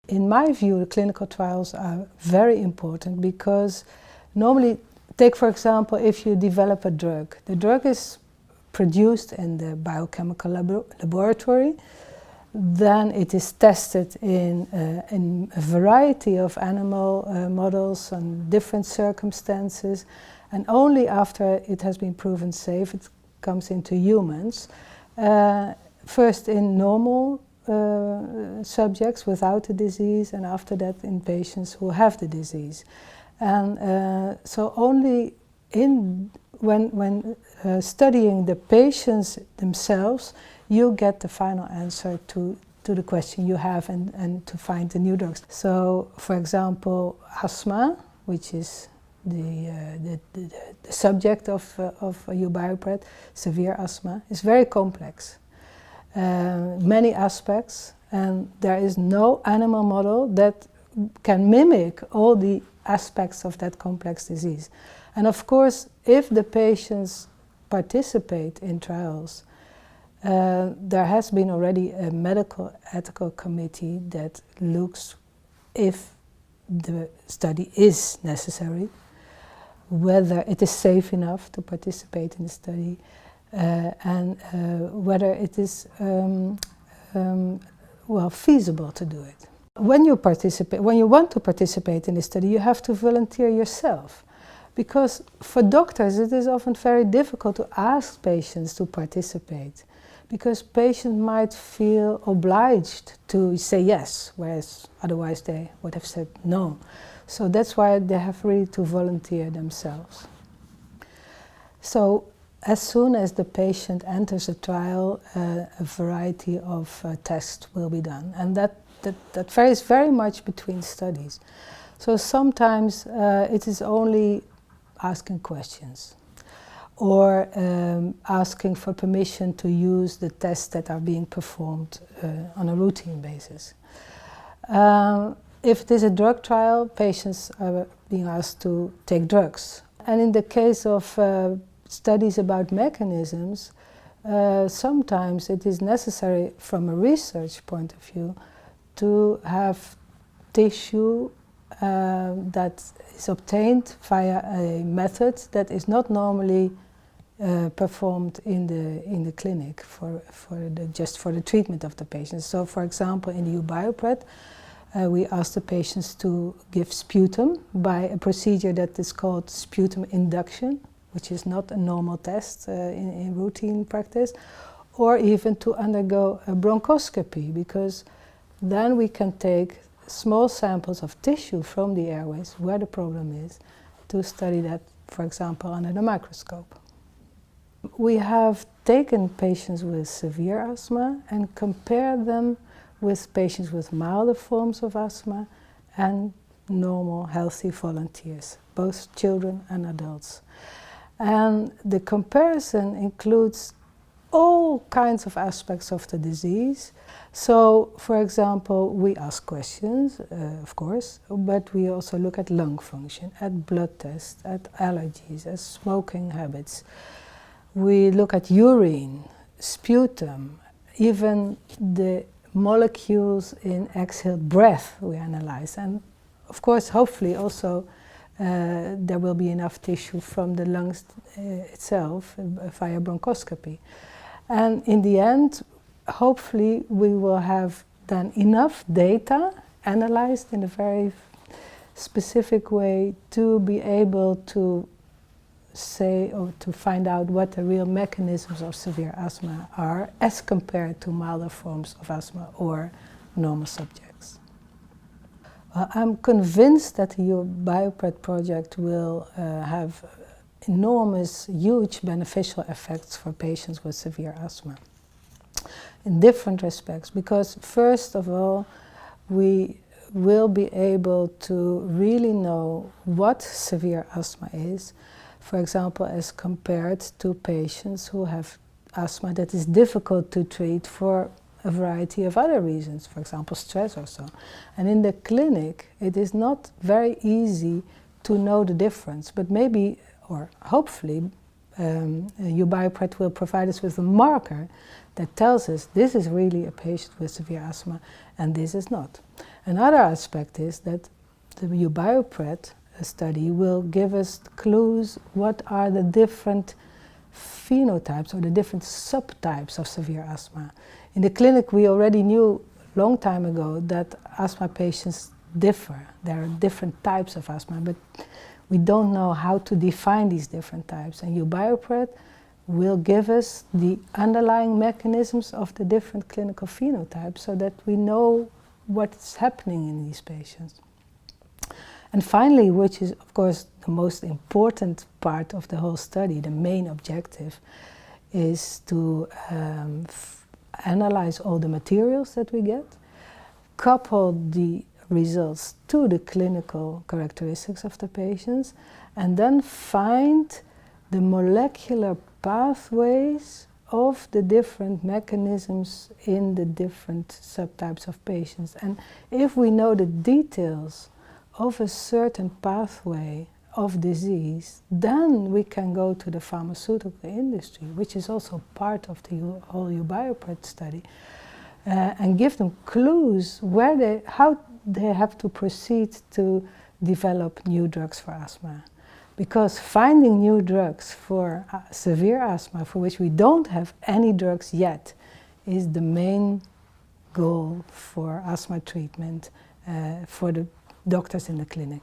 In my view, the clinical trials are very important because normally, take for example, if you develop a drug. The drug is produced in the biochemical laboratory, then it is tested in a variety of animal models and different circumstances, and only after it has been proven safe it comes into humans. First in normal subjects without the disease, and after that in patients who have the disease. And so only when studying the patients themselves, you get the final answer to the question you have and to find the new drugs. So, for example, asthma, which is the subject of EuBioPret, severe asthma, is very complex. Many aspects, and there is no animal model that can mimic all the aspects of that complex disease. And of course, if the patients participate in trials, there has been already a medical ethical committee that looks if the study is necessary, whether it is safe enough to participate in the study, and whether it is well, feasible to do it. When you want to participate in the study, you have to volunteer yourself. Because for doctors it is often very difficult to ask patients to participate, because patients might feel obliged to say yes, whereas otherwise they would have said no. So that's why they have really to volunteer themselves. So as soon as the patient enters a trial, a variety of tests will be done, and that varies very much between studies. So sometimes it is only asking questions, or asking for permission to use the tests that are being performed on a routine basis. If it is a drug trial, patients are being asked to take drugs. And in the case of studies about mechanisms, sometimes it is necessary from a research point of view to have tissue that is obtained via a method that is not normally performed in the clinic just for the treatment of the patients. So, for example, in the EuBioPret, we ask the patients to give sputum by a procedure that is called sputum induction, which is not a normal test in routine practice, or even to undergo a bronchoscopy, because then we can take small samples of tissue from the airways where the problem is to study that, for example, under the microscope. We have taken patients with severe asthma and compared them with patients with milder forms of asthma and normal healthy volunteers, both children and adults. And the comparison includes all kinds of aspects of the disease. So, for example, we ask questions, of course, but we also look at lung function, at blood tests, at allergies, at smoking habits. We look at urine, sputum, even the molecules in exhaled breath we analyze. And of course, hopefully also there will be enough tissue from the lungs itself via bronchoscopy. And in the end, hopefully we will have done enough data analyzed in a very specific way to be able to say or to find out what the real mechanisms of severe asthma are as compared to milder forms of asthma or normal subjects. I'm convinced that the EuBioPret project will have enormous, huge beneficial effects for patients with severe asthma in different respects, because first of all we will be able to really know what severe asthma is, for example, as compared to patients who have asthma that is difficult to treat for a variety of other reasons, for example, stress or so. And in the clinic, it is not very easy to know the difference, but maybe, or hopefully, EuBioPret will provide us with a marker that tells us this is really a patient with severe asthma and this is not. Another aspect is that the UBioPret study will give us clues what are the different phenotypes or the different subtypes of severe asthma. In the clinic we already knew a long time ago that asthma patients differ. There are different types of asthma, but we don't know how to define these different types. And UBioPret will give us the underlying mechanisms of the different clinical phenotypes so that we know what's happening in these patients. And finally, which is of course the most important part of the whole study, the main objective, is to analyze all the materials that we get, couple the results to the clinical characteristics of the patients, and then find the molecular pathways of the different mechanisms in the different subtypes of patients. And if we know the details of a certain pathway of disease, then we can go to the pharmaceutical industry, which is also part of the whole UBioPret study, and give them clues how they have to proceed to develop new drugs for asthma. Because finding new drugs for severe asthma, for which we don't have any drugs yet, is the main goal for asthma treatment for the doctors in the clinic.